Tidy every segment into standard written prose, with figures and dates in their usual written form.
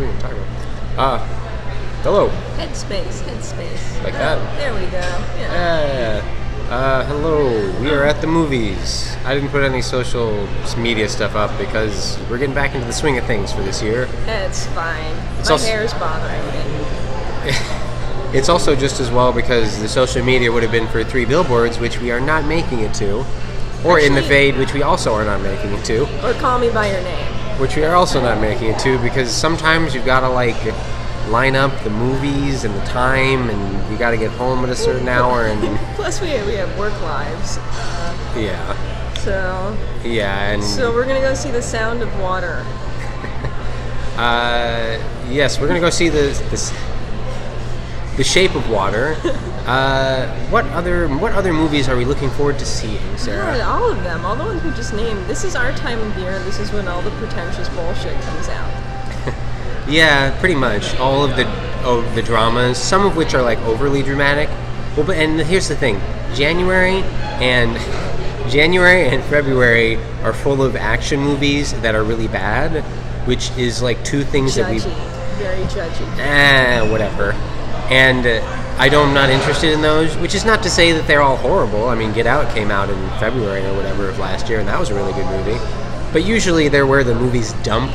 are we going to talk about? Hello. Headspace. Like that? There we go. Yeah. Hello. We are at the movies. I didn't put any social media stuff up because we're getting back into the swing of things for this year. It's fine. My hair's bothering me. It's also just as well because the social media would have been for 3 billboards, which we are not making it to. Or In the Fade, which we also are not making it to. Or Call Me By Your Name. Which we are also not making it to because sometimes you've got to, line up the movies and the time, and you got to get home at a certain hour. And plus, we have work lives. Yeah. So. Yeah, and. So we're going to go see The Sound of Water. Yes, we're going to go see The Shape of Water. What other movies are we looking forward to seeing, Sarah? Yeah, all of them. All the ones we just named. This is our time of year. This is when all the pretentious bullshit comes out. Yeah, pretty much. All of the dramas, some of which are overly dramatic. Well, and here's the thing. January and February are full of action movies that are really bad, which is 2 things that we... Very judgy. Whatever. And I'm not interested in those, which is not to say that they're all horrible. I mean, Get Out came out in February or whatever of last year, and that was a really good movie. But usually they're where the movies dump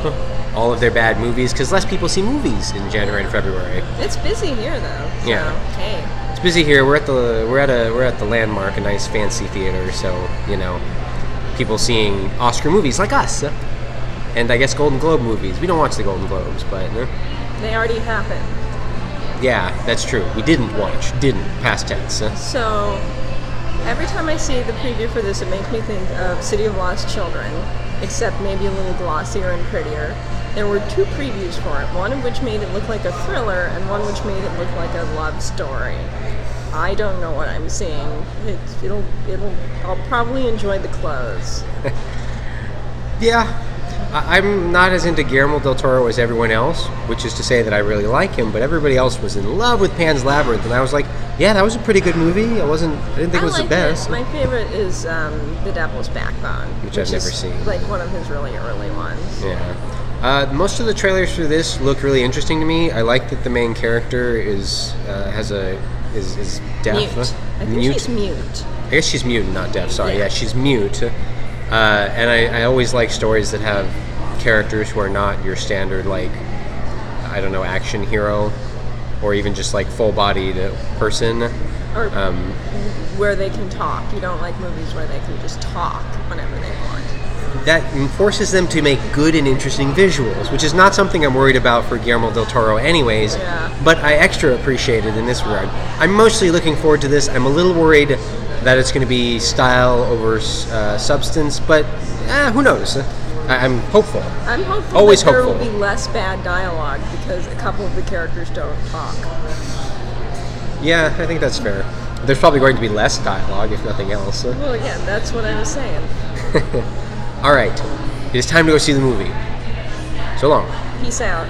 all of their bad movies, because less people see movies in January and February. It's busy here, though. So, yeah. Hey. It's busy here. We're at the Landmark, a nice fancy theater, so people seeing Oscar movies like us, and I guess Golden Globe movies. We don't watch the Golden Globes, but they already happened. Yeah, that's true. We didn't past tense. So every time I see the preview for this, it makes me think of City of Lost Children, except maybe a little glossier and prettier. There were 2 previews for it, one of which made it look like a thriller, and one which made it look like a love story. I don't know what I'm seeing. I'll probably enjoy the clothes. Yeah. I'm not as into Guillermo del Toro as everyone else, which is to say that I really like him, but everybody else was in love with Pan's Labyrinth, and I was like, yeah, that was a pretty good movie. I didn't think it was the best. My favorite is The Devil's Backbone, which I've never seen. One of his really early ones. Yeah. Most of the trailers for this look really interesting to me. I like that the main character is deaf. Mute. I think she's mute. I guess she's mute, not deaf. Sorry, yeah she's mute. And I always like stories that have characters who are not your standard, action hero, or even just full-bodied person. Or where they can talk. You don't like movies where they can just talk whenever they want. That forces them to make good and interesting visuals, which is not something I'm worried about for Guillermo del Toro anyways, but I extra appreciate it in this regard. I'm mostly looking forward to this. I'm a little worried that it's going to be style over substance, but who knows? I'm hopeful. I'm hopeful Always that there hopeful. will be less bad dialogue because a couple of the characters don't talk. Yeah, I think that's fair. There's probably going to be less dialogue, if nothing else. Well, yeah, that's what I was saying. All right, it is time to go see the movie. So long. Peace out.